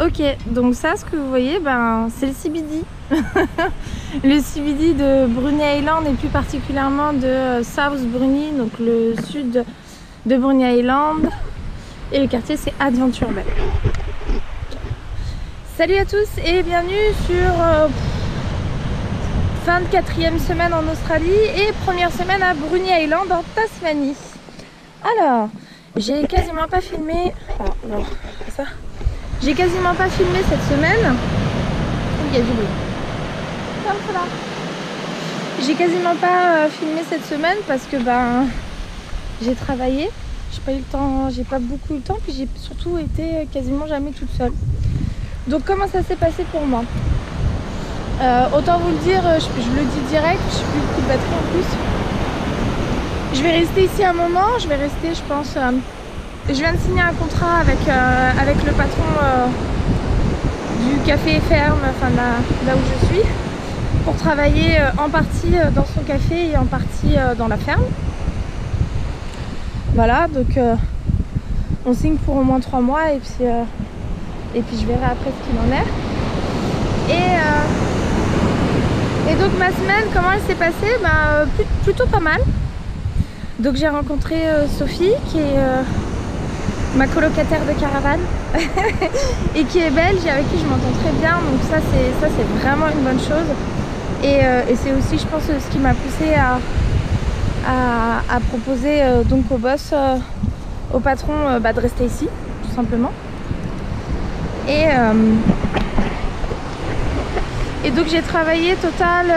Ok, donc ça, ce que vous voyez, ben, c'est le CBD. Le CBD de Bruny Island et plus particulièrement de South Bruny, donc le sud de Bruny Island. Et le quartier, c'est Adventure Bay. Salut à tous et bienvenue sur fin de 4e semaine en Australie et première semaine à Bruny Island en Tasmanie. Alors, j'ai quasiment pas filmé. Ça. J'ai quasiment pas filmé cette semaine. Il y a du bruit. Comme ça là. J'ai quasiment pas filmé cette semaine parce que ben j'ai travaillé. J'ai pas eu le temps, j'ai pas beaucoup eu le temps, puis j'ai surtout été quasiment jamais toute seule. Donc comment ça s'est passé pour moi? Autant vous le dire, je le dis direct, je suis plus beaucoup de batterie en plus. Je vais rester ici un moment, je vais rester je pense... je viens de signer un contrat avec le patron du café ferme, enfin là où je suis, pour travailler en partie dans son café et en partie dans la ferme. Voilà, donc on signe pour au moins 3 mois et puis je verrai après ce qu'il en est. Et donc ma semaine, comment elle s'est passée? Plutôt pas mal. Donc j'ai rencontré Sophie qui est ma colocataire de caravane et qui est belge et avec qui je m'entends très bien. Donc ça c'est vraiment une bonne chose. Et c'est aussi je pense ce qui m'a poussée à proposer donc au boss, au patron de rester ici tout simplement. Et donc j'ai travaillé total,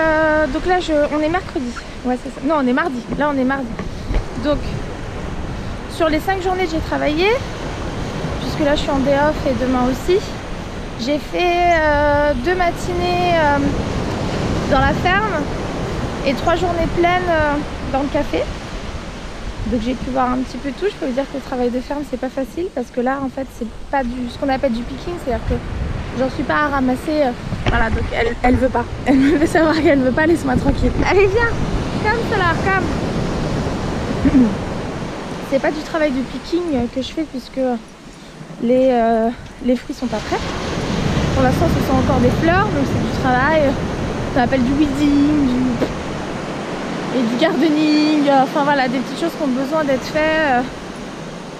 donc là on est mercredi, ouais c'est ça, non on est mardi, là on est mardi. Donc sur les 5 journées j'ai travaillé, puisque là je suis en day off et demain aussi. J'ai fait 2 matinées dans la ferme et 3 journées pleines dans le café. Donc j'ai pu voir un petit peu tout. Je peux vous dire que le travail de ferme c'est pas facile parce que là en fait c'est pas ce qu'on appelle du picking, c'est-à-dire que j'en suis pas à ramasser. Voilà, donc elle veut pas. Elle me fait savoir qu'elle veut pas, laisse-moi tranquille. Allez viens, comme ça là, comme. C'est pas du travail du picking que je fais puisque les fruits sont pas prêts. Pour l'instant ce sont encore des fleurs, donc c'est du travail qu'on appelle du weeding, et du gardening, enfin voilà, des petites choses qui ont besoin d'être faites,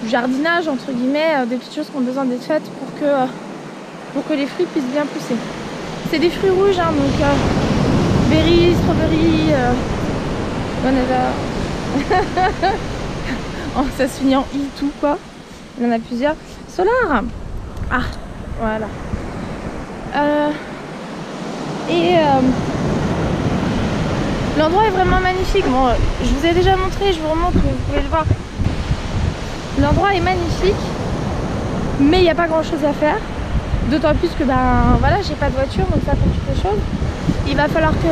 du jardinage entre guillemets, des petites choses qui ont besoin d'être faites pour que les fruits puissent bien pousser. C'est des fruits rouges, hein, donc berry, strawberry, whatever. Oh, ça se finit en i tout quoi. Il y en a plusieurs. Solar. Ah, voilà. L'endroit est vraiment magnifique. Bon, je vous ai déjà montré, je vous remontre, vous pouvez le voir. L'endroit est magnifique, mais il n'y a pas grand chose à faire. D'autant plus que voilà, j'ai pas de voiture, donc ça complique les choses. Il va falloir que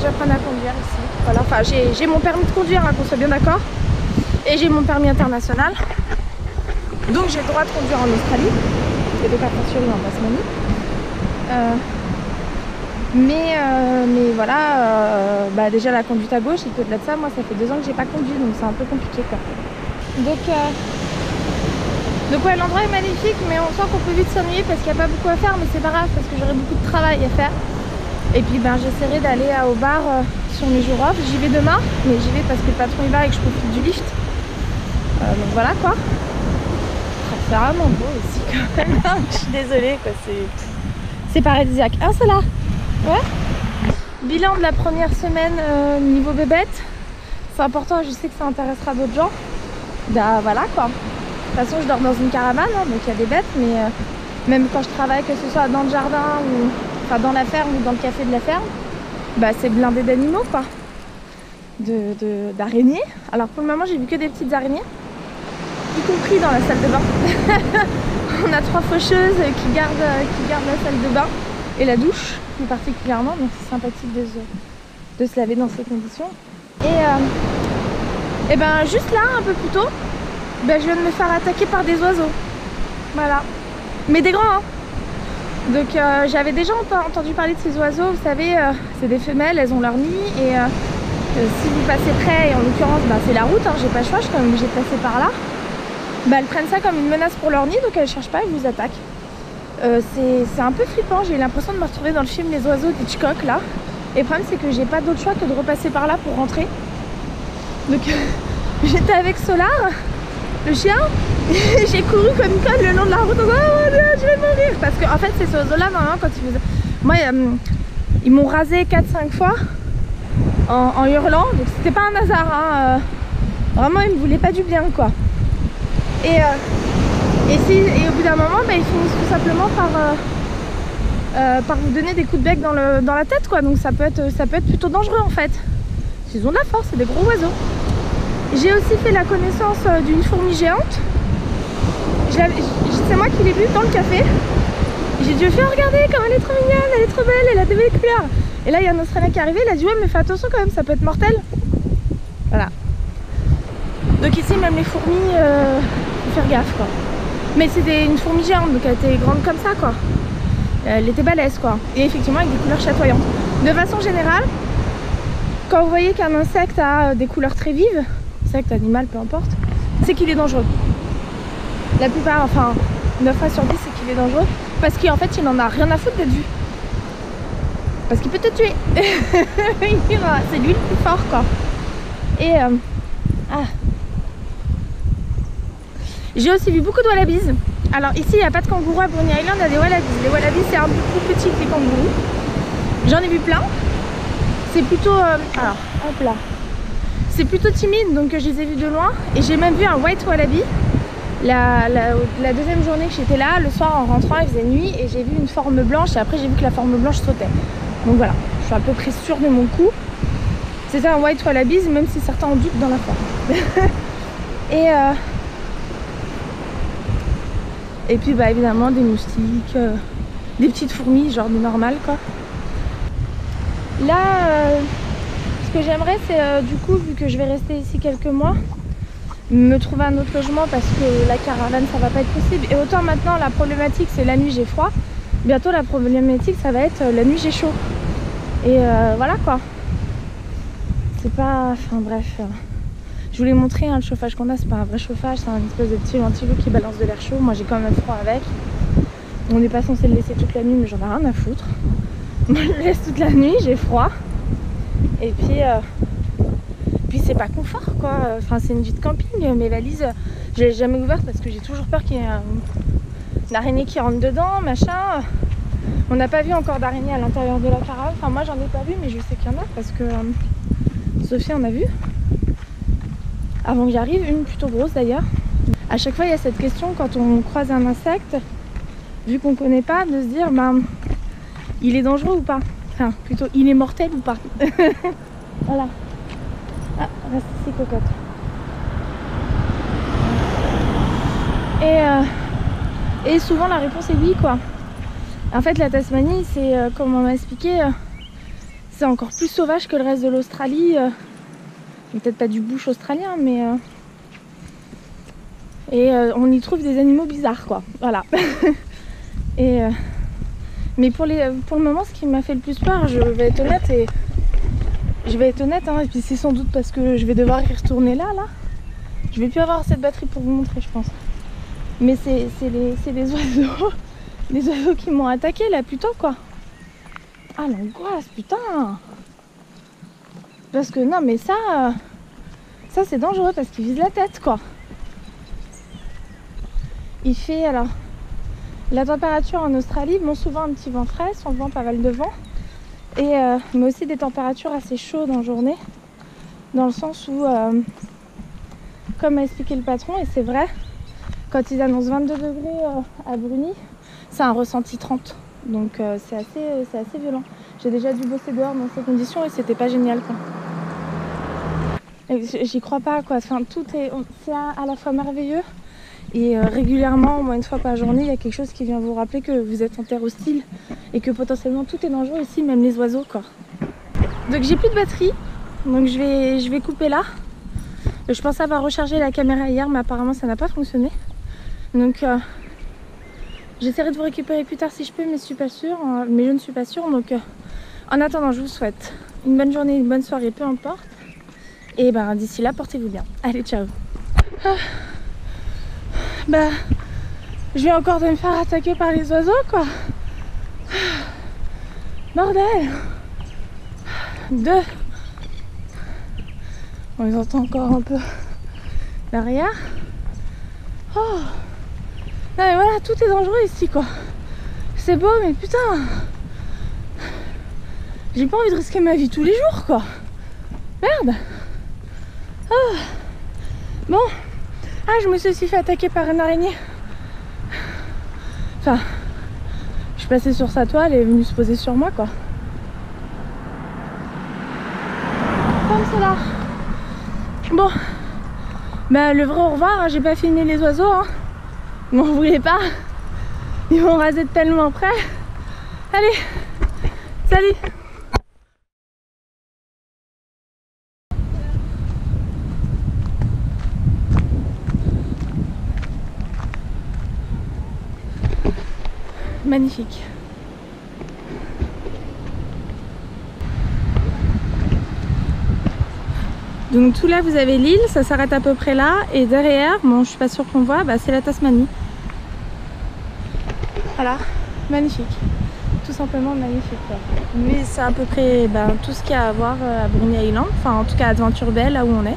j'apprenne à conduire ici. Voilà, enfin j'ai mon permis de conduire, hein, qu'on soit bien d'accord. Et j'ai mon permis international. Donc j'ai le droit de conduire en Australie. Et donc à fortiori en Tasmanie. Mais voilà, déjà la conduite à gauche, et qu'au-delà de ça, moi ça fait 2 ans que j'ai pas conduit, donc c'est un peu compliqué quoi. Donc ouais, l'endroit est magnifique, mais on sent qu'on peut vite s'ennuyer parce qu'il n'y a pas beaucoup à faire, mais c'est pas grave parce que j'aurai beaucoup de travail à faire. Et puis j'essaierai d'aller au bar sur mes jours off. J'y vais demain, mais j'y vais parce que le patron y va et que je profite du lift. Donc voilà quoi. C'est vraiment beau ici quand même. Je suis désolée quoi, c'est paradisiaque. Ah c'est là. Ouais. Bilan de la première semaine niveau bébête. C'est important, je sais que ça intéressera d'autres gens. Voilà quoi. De toute façon je dors dans une caravane, hein, donc il y a des bêtes, mais même quand je travaille, que ce soit dans le jardin ou enfin dans la ferme ou dans le café de la ferme, c'est blindé d'animaux quoi. D'araignées. Alors pour le moment j'ai vu que des petites araignées, y compris dans la salle de bain. On a 3 faucheuses qui gardent la salle de bain et la douche plus particulièrement, donc c'est sympathique de se laver dans ces conditions. Et juste là un peu plus tôt, je viens de me faire attaquer par des oiseaux. Voilà. Mais des grands hein. Donc j'avais déjà entendu parler de ces oiseaux, vous savez, c'est des femelles, elles ont leur nid et si vous passez près, et en l'occurrence c'est la route, hein, j'ai pas le choix, je suis quand même obligée de passer par là. Elles prennent ça comme une menace pour leur nid, donc elles cherchent pas, elles vous attaquent. c'est un peu flippant. J'ai l'impression de me retrouver dans le film Les Oiseaux d'Hitchcock là. Et le problème c'est que j'ai pas d'autre choix que de repasser par là pour rentrer. Donc j'étais avec Solar, le chien, et j'ai couru comme une conne le long de la route en disant oh mon Dieu, je vais mourir. Parce que en fait ces oiseaux-là normalement quand ils faisaient... Moi ils m'ont rasé 4-5 fois en hurlant. Donc c'était pas un hasard hein. Vraiment ils me voulaient pas du bien quoi. Et au bout d'un moment ils finissent tout simplement par vous donner des coups de bec dans la tête quoi. Donc ça peut être plutôt dangereux en fait. Ils ont de la force, c'est des gros oiseaux. J'ai aussi fait la connaissance d'une fourmi géante. C'est moi qui l'ai vue dans le café. J'ai dit regardez comme elle est trop mignonne, elle est trop belle, elle a des belles couleurs. Et là il y a un Australien qui est arrivé, il a dit ouais mais fais attention quand même, ça peut être mortel. Voilà. Donc ici même les fourmis, faut faire gaffe quoi. Mais c'était une fourmi géante, donc elle était grande comme ça quoi. Elle était balèze quoi. Et effectivement avec des couleurs chatoyantes. De façon générale, quand vous voyez qu'un insecte a des couleurs très vives, insecte, animal, peu importe, c'est qu'il est dangereux. La plupart, enfin 9 fois sur 10 c'est qu'il est dangereux. Parce qu'en fait il n'en a rien à foutre d'être vu. Parce qu'il peut te tuer. C'est lui le plus fort quoi. Et j'ai aussi vu beaucoup de wallabies. Alors ici il n'y a pas de kangourous à Bruny Island, il y a des wallabies. Les wallabies c'est un peu plus petit que les kangourous. J'en ai vu plein. C'est plutôt... alors hop là. C'est plutôt timide donc je les ai vus de loin. Et j'ai même vu un white wallaby. La deuxième journée que j'étais là, le soir en rentrant il faisait nuit et j'ai vu une forme blanche et après j'ai vu que la forme blanche sautait. Donc voilà, je suis à peu près sûre de mon coup. C'était un white wallaby même si certains en doutent dans la forme. Et puis bah évidemment des moustiques, des petites fourmis genre des normales quoi. Là ce que j'aimerais c'est du coup vu que je vais rester ici quelques mois, me trouver un autre logement parce que la caravane ça va pas être possible. Et autant maintenant la problématique c'est la nuit j'ai froid, bientôt la problématique ça va être la nuit j'ai chaud. Et voilà quoi. C'est pas... enfin bref. Je voulais montrer hein, le chauffage qu'on a, c'est pas un vrai chauffage, c'est un espèce de petit ventilo qui balance de l'air chaud. Moi j'ai quand même froid avec. On n'est pas censé le laisser toute la nuit mais j'en ai rien à foutre. Moi je le laisse toute la nuit, j'ai froid. Et puis c'est pas confort quoi. Enfin c'est une vie de camping. Mes valises, je l'ai jamais ouverte parce que j'ai toujours peur qu'il y ait une araignée qui rentre dedans, machin. On n'a pas vu encore d'araignée à l'intérieur de la caravane. Enfin moi j'en ai pas vu mais je sais qu'il y en a parce que Sophie en a vu. Avant que j'arrive, une plutôt grosse d'ailleurs. À chaque fois il y a cette question quand on croise un insecte, vu qu'on connaît pas, de se dire ben il est dangereux ou pas. Enfin plutôt il est mortel ou pas. Voilà. Ah, reste ici cocotte. Et souvent la réponse est oui quoi. En fait la Tasmanie c'est comme on m'a expliqué, c'est encore plus sauvage que le reste de l'Australie. Peut-être pas du bush australien mais on y trouve des animaux bizarres quoi. Voilà. Mais pour le moment ce qui m'a fait le plus peur, je vais être honnête hein, et puis c'est sans doute parce que je vais devoir y retourner là. Je vais plus avoir cette batterie pour vous montrer je pense. Mais c'est les oiseaux. Les oiseaux qui m'ont attaqué là plutôt quoi. Ah l'angoisse putain. Parce que non mais ça c'est dangereux parce qu'ils visent la tête quoi. Il fait alors la température en Australie, bon souvent un petit vent frais, sans vent, pas mal de vent. Mais aussi des températures assez chaudes en journée. Dans le sens où, comme a expliqué le patron, et c'est vrai, quand ils annoncent 22 degrés à Bruny, c'est un ressenti 30. Donc c'est assez violent. J'ai déjà dû bosser dehors dans ces conditions et c'était pas génial quoi. J'y crois pas quoi, enfin, c'est à la fois merveilleux et régulièrement, au moins une fois par journée, il y a quelque chose qui vient vous rappeler que vous êtes en terre hostile et que potentiellement tout est dangereux ici, même les oiseaux quoi. Donc j'ai plus de batterie, donc je vais couper là. Je pensais avoir rechargé la caméra hier mais apparemment ça n'a pas fonctionné. Donc j'essaierai de vous récupérer plus tard si je peux mais je suis pas sûre, mais je ne suis pas sûre. Donc en attendant je vous souhaite une bonne journée, une bonne soirée, peu importe. Et ben d'ici là portez-vous bien. Allez ciao. Bah Je viens encore de me faire attaquer par les oiseaux quoi. Bordel. 2. On les entend encore un peu derrière. Oh. Non mais voilà, tout est dangereux ici quoi. C'est beau mais putain. J'ai pas envie de risquer ma vie tous les jours quoi. Merde. Oh. Bon. Ah, je me suis aussi fait attaquer par une araignée. Enfin, je suis passée sur sa toile et elle est venue se poser sur moi quoi. Comme cela. Bon. Bah le vrai au revoir, hein, j'ai pas filmé les oiseaux. Hein. Ils m'en voulaient pas. Ils m'ont rasé de tellement près. Allez. Salut. Magnifique. Donc tout là vous avez l'île, ça s'arrête à peu près là et derrière, bon je suis pas sûre qu'on voit, bah, c'est la Tasmanie. Voilà, magnifique. Tout simplement magnifique quoi. Mais c'est à peu près tout ce qu'il y a à voir à Bruny Island, enfin en tout cas à Adventure Bay là où on est.